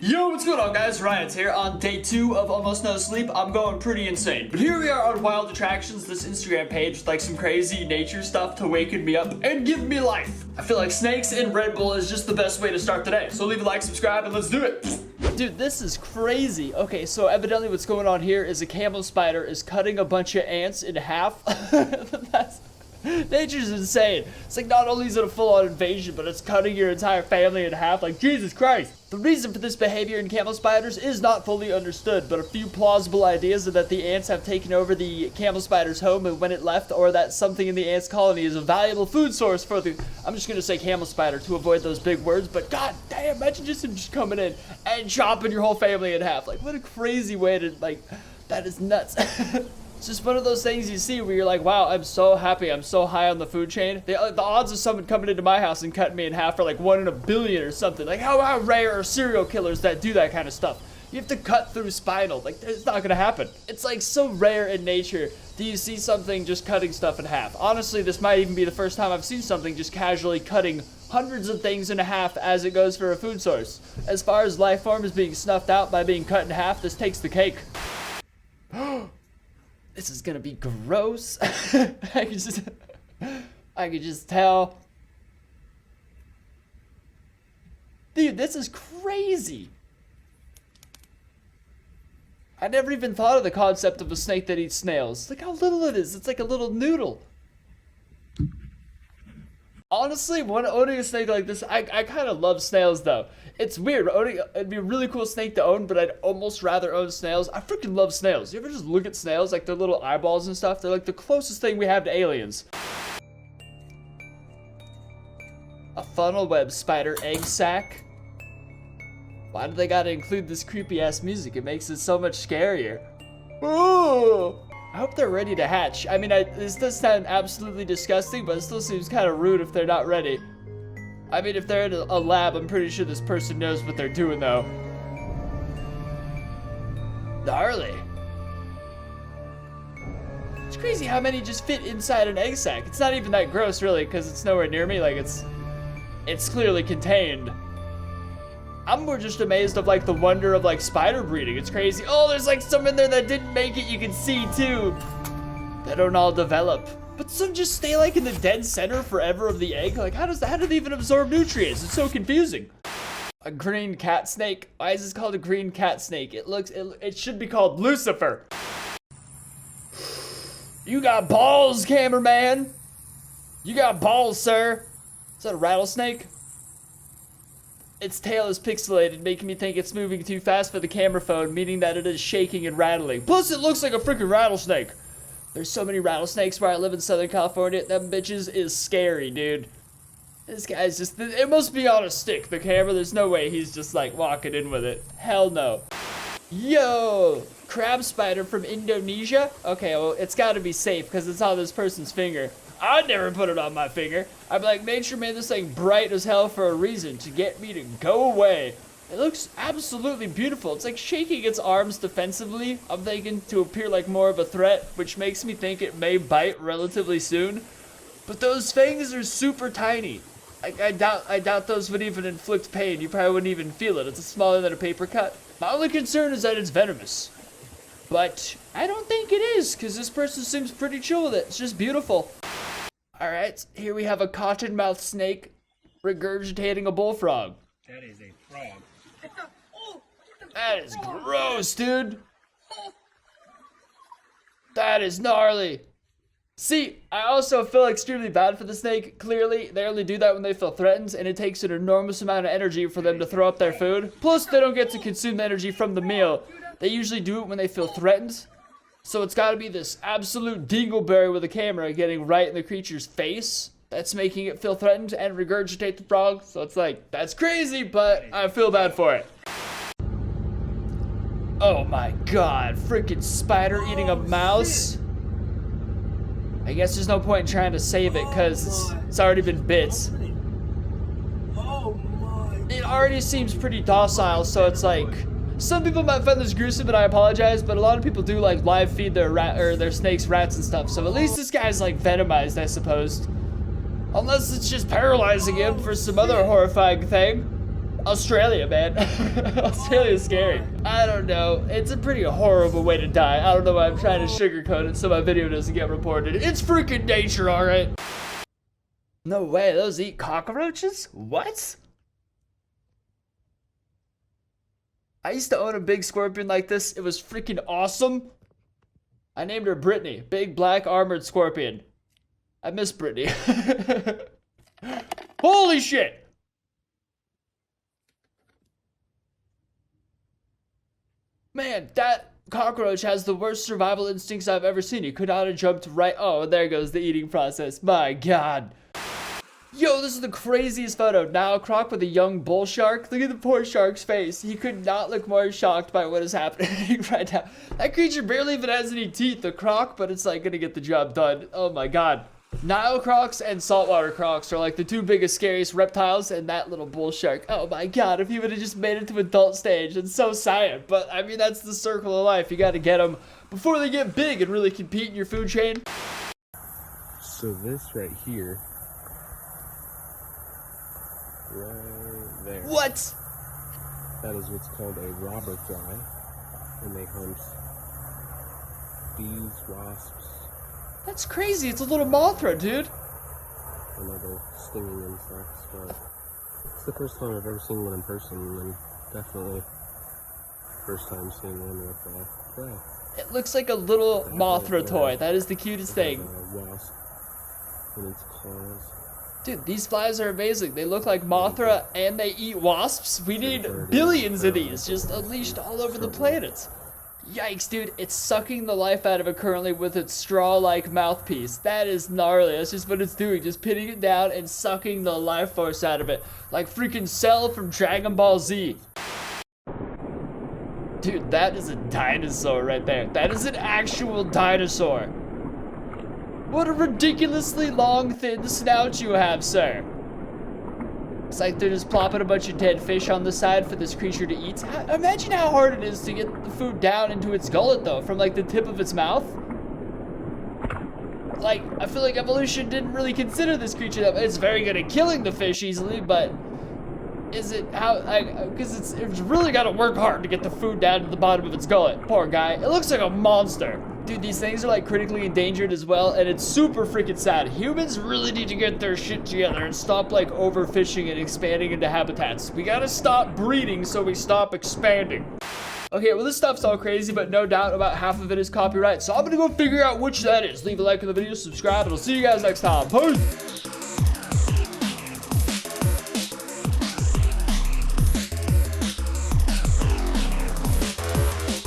Yo, what's going on, guys? Ryan's here on day 2 of almost no sleep. I'm going pretty insane. But here we are on Wild Attractions, this Instagram page with like some crazy nature stuff to waken me up and give me life. I feel like snakes and Red Bull is just the best way to start the day. So leave a like, subscribe, and let's do it. Dude, this is crazy. Okay, so evidently what's going on here is a camel spider is cutting a bunch of ants in half. Nature's insane. It's like not only is it a full-on invasion, but it's cutting your entire family in half. Like, Jesus Christ. The reason for this behavior in camel spiders is not fully understood, but a few plausible ideas are that the ants have taken over the camel spider's home and when it left, or that something in the ants colony is a valuable food source for the, I'm just gonna say camel spider to avoid those big words, but god damn, imagine just him just coming in and chopping your whole family in half. Like, what a crazy way to, like, that is nuts. It's just one of those things you see where you're like, wow, I'm so happy, I'm so high on the food chain. The odds of someone coming into my house and cutting me in half are like 1 in a billion or something. Like, how rare are serial killers that do that kind of stuff? You have to cut through spinal. Like, it's not gonna happen. It's like so rare in nature. Do you see something just cutting stuff in half? Honestly, this might even be the first time I've seen something just casually cutting hundreds of things in half as it goes for a food source. As far as life form is being snuffed out by being cut in half, this takes the cake. This is gonna be gross. I could just tell. Dude, this is crazy. I never even thought of the concept of a snake that eats snails. Look how little it is. It's like a little noodle. Honestly, when owning a snake like this, I kind of love snails though. It's weird. It'd be a really cool snake to own, but I'd almost rather own snails. I freaking love snails. You ever just look at snails, like their little eyeballs and stuff? They're like the closest thing we have to aliens. A funnel web spider egg sac? Why do they gotta include this creepy ass music? It makes it so much scarier. Ooh! I hope they're ready to hatch. I mean, this does sound absolutely disgusting, but it still seems kind of rude if they're not ready. I mean, if they're in a lab, I'm pretty sure this person knows what they're doing, though. Gnarly. It's crazy how many just fit inside an egg sac. It's not even that gross, really, because it's nowhere near me. Like, it's clearly contained. I'm more just amazed of, like, the wonder of, like, spider breeding. It's crazy. Oh, there's, like, some in there that didn't make it. You can see, too. They don't all develop. But some just stay like in the dead center forever of the egg. Like, how do they even absorb nutrients? It's so confusing. A green cat snake. Why is this called a green cat snake? It should be called Lucifer. You got balls, cameraman. You got balls, sir. Is that a rattlesnake? Its tail is pixelated, making me think it's moving too fast for the camera phone, meaning that it is shaking and rattling. Plus, it looks like a freaking rattlesnake. There's so many rattlesnakes where I live in Southern California. Them bitches is scary, dude. This guy's just, it must be on a stick, the camera. There's no way he's just like walking in with it. Hell no. Yo, crab spider from Indonesia? Okay, well, it's gotta be safe because it's on this person's finger. I'd never put it on my finger. I'd be like, nature made this thing bright as hell for a reason, to get me to go away. It looks absolutely beautiful. It's like shaking its arms defensively, I'm thinking, to appear like more of a threat, which makes me think it may bite relatively soon. But those fangs are super tiny. I doubt those would even inflict pain. You probably wouldn't even feel it. It's smaller than a paper cut. My only concern is that it's venomous. But I don't think it is, because this person seems pretty chill with it. It's just beautiful. Alright, here we have a cottonmouth snake regurgitating a bullfrog. That is a frog. That is gross, dude. That is gnarly. See, I also feel extremely bad for the snake. Clearly, they only do that when they feel threatened, and it takes an enormous amount of energy for them to throw up their food. Plus, they don't get to consume the energy from the meal. They usually do it when they feel threatened. So it's gotta be this absolute dingleberry with a camera getting right in the creature's face that's making it feel threatened and regurgitate the frog. So it's like, that's crazy, but I feel bad for it. Oh my god, freaking spider eating a mouse. I guess there's no point in trying to save it because it's already been bit. It already seems pretty docile, so it's like, some people might find this gruesome and I apologize, but a lot of people do like live feed their snakes rats and stuff, so at least this guy's like venomized, I suppose. Unless it's just paralyzing him for some other horrifying thing. Australia, man. Australia's scary. I don't know. It's a pretty horrible way to die. I don't know why I'm trying to sugarcoat it so my video doesn't get reported. It's freaking nature, alright? No way, those eat cockroaches? What? I used to own a big scorpion like this. It was freaking awesome. I named her Brittany. Big black armored scorpion. I miss Brittany. Holy shit! Man, that cockroach has the worst survival instincts I've ever seen. He could not have jumped right. Oh, there goes the eating process. My God. Yo, this is the craziest photo. Now, a croc with a young bull shark. Look at the poor shark's face. He could not look more shocked by what is happening right now. That creature barely even has any teeth, the croc, but it's like gonna get the job done. Oh my God. Nile crocs and saltwater crocs are like the two biggest, scariest reptiles, and that little bull shark. Oh my God, if he would have just made it to adult stage, it's so sad. But I mean, that's the circle of life. You gotta get them before they get big and really compete in your food chain. So this right here, right there. What? That is what's called a robber fly, and they hunt bees, wasps. That's crazy. It's a little Mothra, dude. And other stinging insects, but it's the first time I've ever seen one in person, and definitely first time seeing one with a fly. It looks like a little Mothra toy. That is the cutest thing. A wasp in its claws. Dude, these flies are amazing. They look like Mothra and they eat wasps. We need billions of these just unleashed all over the planet. Yikes, dude. It's sucking the life out of it currently with its straw-like mouthpiece. That is gnarly. That's just what it's doing. Just pinning it down and sucking the life force out of it. Like freaking Cell from Dragon Ball Z. Dude, that is a dinosaur right there. That is an actual dinosaur. What a ridiculously long, thin snout you have, sir. It's like they're just plopping a bunch of dead fish on the side for this creature to eat. Imagine how hard it is to get the food down into its gullet, though, from like the tip of its mouth. Like, I feel like evolution didn't really consider this creature that it's very good at killing the fish easily, but is it how, like, because it's really got to work hard to get the food down to the bottom of its gullet. Poor guy. It looks like a monster. Dude, these things are like critically endangered as well, and it's super freaking sad. Humans really need to get their shit together and stop like overfishing and expanding into habitats. We gotta stop breeding so we stop expanding. Okay, well this stuff's all crazy, but no doubt about half of it is copyright, so I'm gonna go figure out which that is. Leave a like on the video, subscribe, and I'll see you guys next time. Peace!